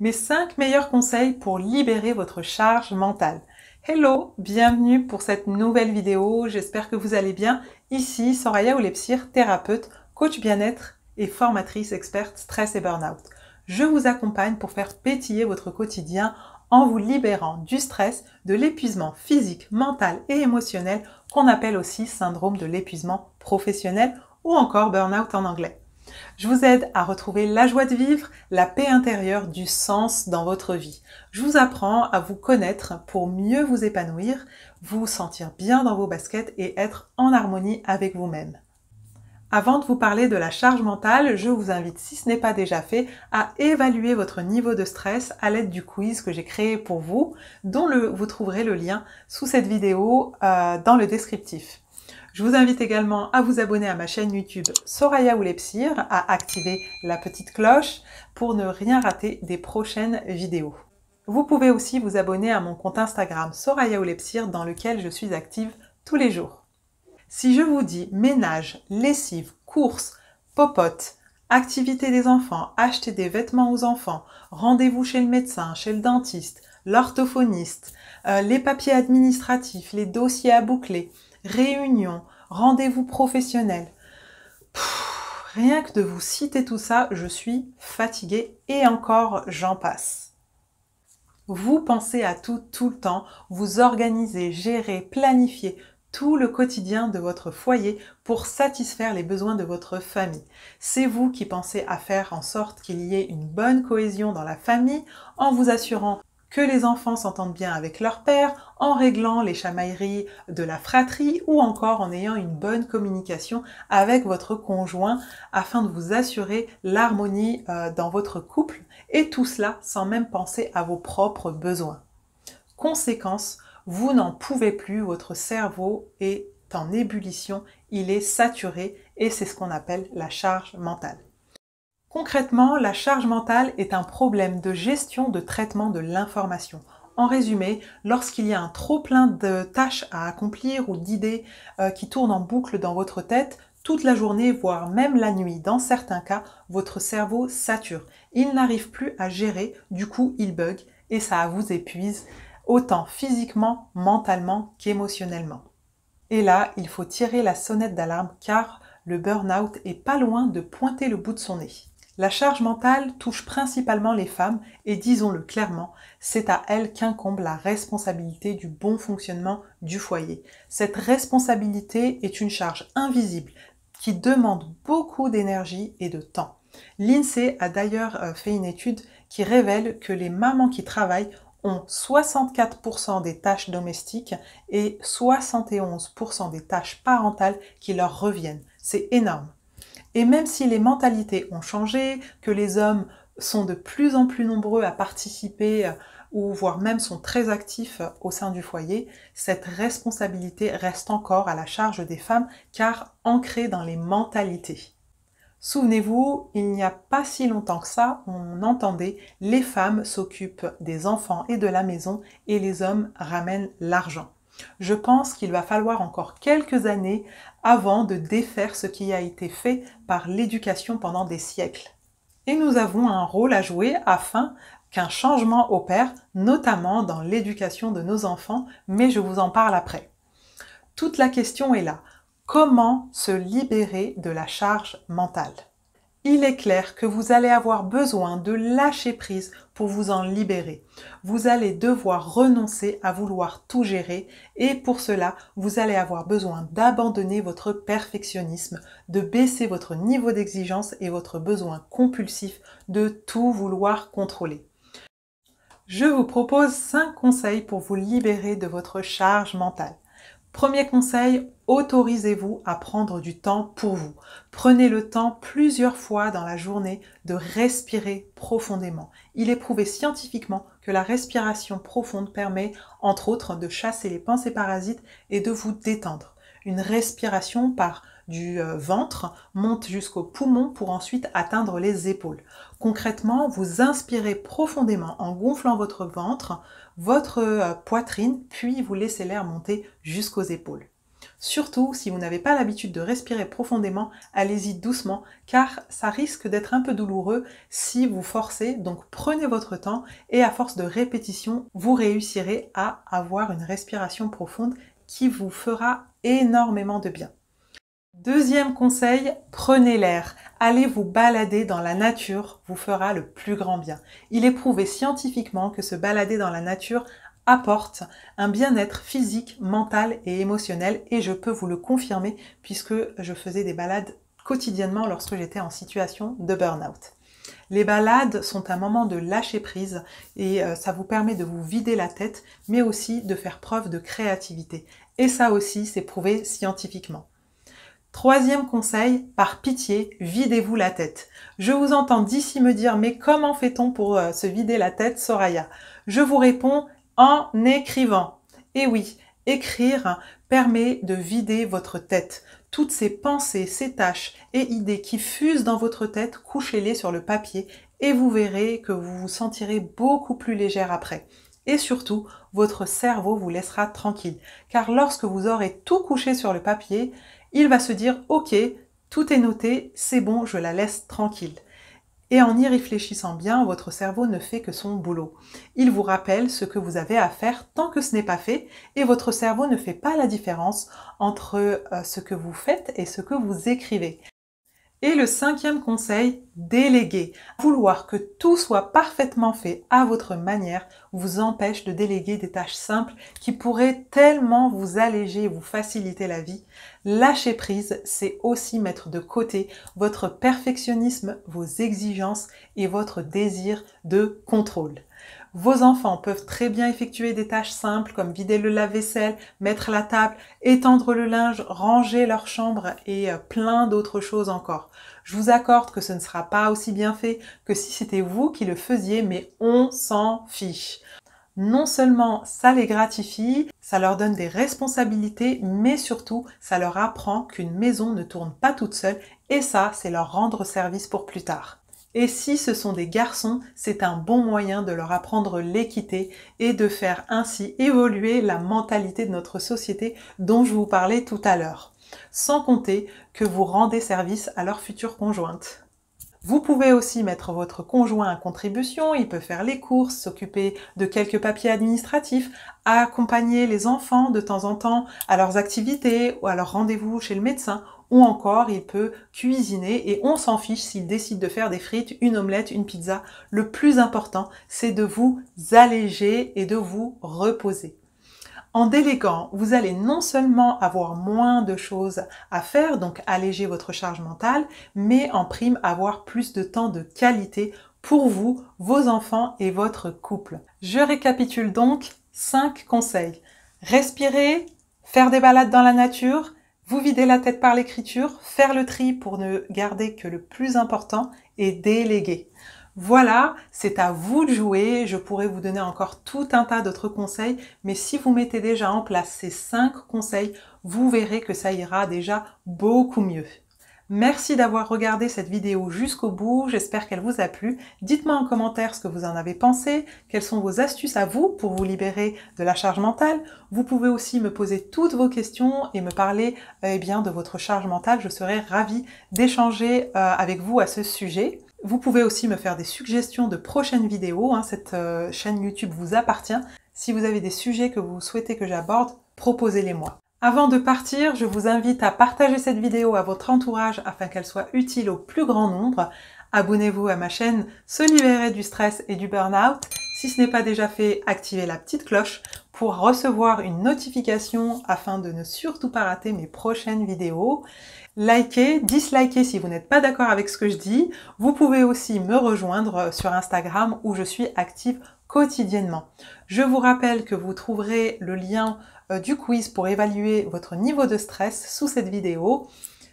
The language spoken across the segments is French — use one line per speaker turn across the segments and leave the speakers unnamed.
Mes 5 meilleurs conseils pour libérer votre charge mentale. Hello, bienvenue pour cette nouvelle vidéo, j'espère que vous allez bien. Ici, Soraya Olepsir, thérapeute, coach bien-être et formatrice experte stress et burn-out. Je vous accompagne pour faire pétiller votre quotidien en vous libérant du stress, de l'épuisement physique, mental et émotionnel qu'on appelle aussi syndrome de l'épuisement professionnel ou encore burn-out en anglais. Je vous aide à retrouver la joie de vivre, la paix intérieure, du sens dans votre vie. Je vous apprends à vous connaître pour mieux vous épanouir, vous sentir bien dans vos baskets et être en harmonie avec vous-même. Avant de vous parler de la charge mentale, je vous invite, si ce n'est pas déjà fait, à évaluer votre niveau de stress à l'aide du quiz que j'ai créé pour vous, dont vous trouverez le lien sous cette vidéo dans le descriptif. Je vous invite également à vous abonner à ma chaîne YouTube Soraya Olepsir, à activer la petite cloche pour ne rien rater des prochaines vidéos. Vous pouvez aussi vous abonner à mon compte Instagram Soraya Olepsir dans lequel je suis active tous les jours. Si je vous dis ménage, lessive, courses, popote, activité des enfants, acheter des vêtements aux enfants, rendez-vous chez le médecin, chez le dentiste, l'orthophoniste, les papiers administratifs, les dossiers à boucler, réunions, rendez-vous professionnels. Rien que de vous citer tout ça, je suis fatiguée et encore j'en passe. Vous pensez à tout le temps, vous organisez, gérez, planifiez tout le quotidien de votre foyer pour satisfaire les besoins de votre famille. C'est vous qui pensez à faire en sorte qu'il y ait une bonne cohésion dans la famille en vous assurant que les enfants s'entendent bien avec leur père, en réglant les chamailleries de la fratrie ou encore en ayant une bonne communication avec votre conjoint afin de vous assurer l'harmonie dans votre couple et tout cela sans même penser à vos propres besoins. Conséquence, vous n'en pouvez plus, votre cerveau est en ébullition, il est saturé et c'est ce qu'on appelle la charge mentale. Concrètement, la charge mentale est un problème de gestion de traitement de l'information. En résumé, lorsqu'il y a un trop-plein de tâches à accomplir ou d'idées qui tournent en boucle dans votre tête, toute la journée, voire même la nuit, dans certains cas, votre cerveau sature. Il n'arrive plus à gérer, du coup il bug et ça vous épuise, autant physiquement, mentalement qu'émotionnellement. Et là, il faut tirer la sonnette d'alarme car le burn-out est pas loin de pointer le bout de son nez. La charge mentale touche principalement les femmes et disons-le clairement, c'est à elles qu'incombe la responsabilité du bon fonctionnement du foyer. Cette responsabilité est une charge invisible qui demande beaucoup d'énergie et de temps. L'INSEE a d'ailleurs fait une étude qui révèle que les mamans qui travaillent ont 64% des tâches domestiques et 71% des tâches parentales qui leur reviennent. C'est énorme. Et même si les mentalités ont changé, que les hommes sont de plus en plus nombreux à participer ou voire même sont très actifs au sein du foyer, cette responsabilité reste encore à la charge des femmes car ancrée dans les mentalités. Souvenez-vous, il n'y a pas si longtemps que ça, on entendait les femmes s'occupent des enfants et de la maison et les hommes ramènent l'argent. Je pense qu'il va falloir encore quelques années avant de défaire ce qui a été fait par l'éducation pendant des siècles. Et nous avons un rôle à jouer afin qu'un changement opère, notamment dans l'éducation de nos enfants, mais je vous en parle après. Toute la question est là. Comment se libérer de la charge mentale? Il est clair que vous allez avoir besoin de lâcher prise pour vous en libérer. Vous allez devoir renoncer à vouloir tout gérer et pour cela, vous allez avoir besoin d'abandonner votre perfectionnisme, de baisser votre niveau d'exigence et votre besoin compulsif de tout vouloir contrôler. Je vous propose 5 conseils pour vous libérer de votre charge mentale. Premier conseil, autorisez-vous à prendre du temps pour vous. Prenez le temps plusieurs fois dans la journée de respirer profondément. Il est prouvé scientifiquement que la respiration profonde permet, entre autres, de chasser les pensées parasites et de vous détendre. Une respiration par du ventre monte jusqu'aux poumons pour ensuite atteindre les épaules. Concrètement, vous inspirez profondément en gonflant votre ventre, votre poitrine, puis vous laissez l'air monter jusqu'aux épaules. Surtout, si vous n'avez pas l'habitude de respirer profondément, allez-y doucement, car ça risque d'être un peu douloureux si vous forcez. Donc prenez votre temps et à force de répétition, vous réussirez à avoir une respiration profonde qui vous fera énormément de bien. Deuxième conseil, prenez l'air. Allez vous balader dans la nature vous fera le plus grand bien. Il est prouvé scientifiquement que se balader dans la nature apporte un bien-être physique, mental et émotionnel, et je peux vous le confirmer puisque je faisais des balades quotidiennement lorsque j'étais en situation de burn-out. Les balades sont un moment de lâcher prise et ça vous permet de vous vider la tête, mais aussi de faire preuve de créativité. Et ça aussi, c'est prouvé scientifiquement. Troisième conseil, par pitié, videz-vous la tête. Je vous entends d'ici me dire, mais comment fait-on pour se vider la tête, Soraya? Je vous réponds, en écrivant. Et oui, écrire permet de vider votre tête. Toutes ces pensées, ces tâches et idées qui fusent dans votre tête, couchez-les sur le papier et vous verrez que vous vous sentirez beaucoup plus légère après. Et surtout, votre cerveau vous laissera tranquille. Car lorsque vous aurez tout couché sur le papier, il va se dire « Ok, tout est noté, c'est bon, je la laisse tranquille ». Et en y réfléchissant bien, votre cerveau ne fait que son boulot. Il vous rappelle ce que vous avez à faire tant que ce n'est pas fait, et votre cerveau ne fait pas la différence entre ce que vous faites et ce que vous écrivez. Et le cinquième conseil, déléguer. Vouloir que tout soit parfaitement fait à votre manière vous empêche de déléguer des tâches simples qui pourraient tellement vous alléger et vous faciliter la vie. Lâcher prise, c'est aussi mettre de côté votre perfectionnisme, vos exigences et votre désir de contrôle. Vos enfants peuvent très bien effectuer des tâches simples comme vider le lave-vaisselle, mettre la table, étendre le linge, ranger leur chambre et plein d'autres choses encore. Je vous accorde que ce ne sera pas aussi bien fait que si c'était vous qui le faisiez, mais on s'en fiche. Non seulement ça les gratifie, ça leur donne des responsabilités, mais surtout ça leur apprend qu'une maison ne tourne pas toute seule et ça, c'est leur rendre service pour plus tard. Et si ce sont des garçons, c'est un bon moyen de leur apprendre l'équité et de faire ainsi évoluer la mentalité de notre société dont je vous parlais tout à l'heure. Sans compter que vous rendez service à leur future conjointe. Vous pouvez aussi mettre votre conjoint à contribution, il peut faire les courses, s'occuper de quelques papiers administratifs, accompagner les enfants de temps en temps à leurs activités ou à leurs rendez-vous chez le médecin, ou encore il peut cuisiner et on s'en fiche s'il décide de faire des frites, une omelette, une pizza. Le plus important, c'est de vous alléger et de vous reposer. En déléguant, vous allez non seulement avoir moins de choses à faire, donc alléger votre charge mentale, mais en prime avoir plus de temps de qualité pour vous, vos enfants et votre couple. Je récapitule donc 5 conseils. Respirer, faire des balades dans la nature, vous vider la tête par l'écriture, faire le tri pour ne garder que le plus important et déléguer. Voilà, c'est à vous de jouer. Je pourrais vous donner encore tout un tas d'autres conseils, mais si vous mettez déjà en place ces 5 conseils, vous verrez que ça ira déjà beaucoup mieux. Merci d'avoir regardé cette vidéo jusqu'au bout, j'espère qu'elle vous a plu. Dites-moi en commentaire ce que vous en avez pensé, quelles sont vos astuces à vous pour vous libérer de la charge mentale. Vous pouvez aussi me poser toutes vos questions et me parler de votre charge mentale. Je serai ravie d'échanger avec vous à ce sujet. Vous pouvez aussi me faire des suggestions de prochaines vidéos, cette chaîne YouTube vous appartient. Si vous avez des sujets que vous souhaitez que j'aborde, proposez-les-moi. Avant de partir, je vous invite à partager cette vidéo à votre entourage afin qu'elle soit utile au plus grand nombre. Abonnez-vous à ma chaîne Se libérer du stress et du burn-out. Si ce n'est pas déjà fait, activez la petite cloche pour recevoir une notification afin de ne surtout pas rater mes prochaines vidéos. Likez, dislikez si vous n'êtes pas d'accord avec ce que je dis. Vous pouvez aussi me rejoindre sur Instagram où je suis active quotidiennement. Je vous rappelle que vous trouverez le lien du quiz pour évaluer votre niveau de stress sous cette vidéo.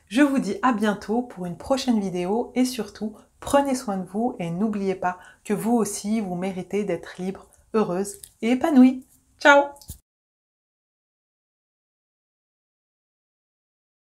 Je vous dis à bientôt pour une prochaine vidéo et surtout, prenez soin de vous et n'oubliez pas que vous aussi, vous méritez d'être libre, heureuse et épanouie. Ciao!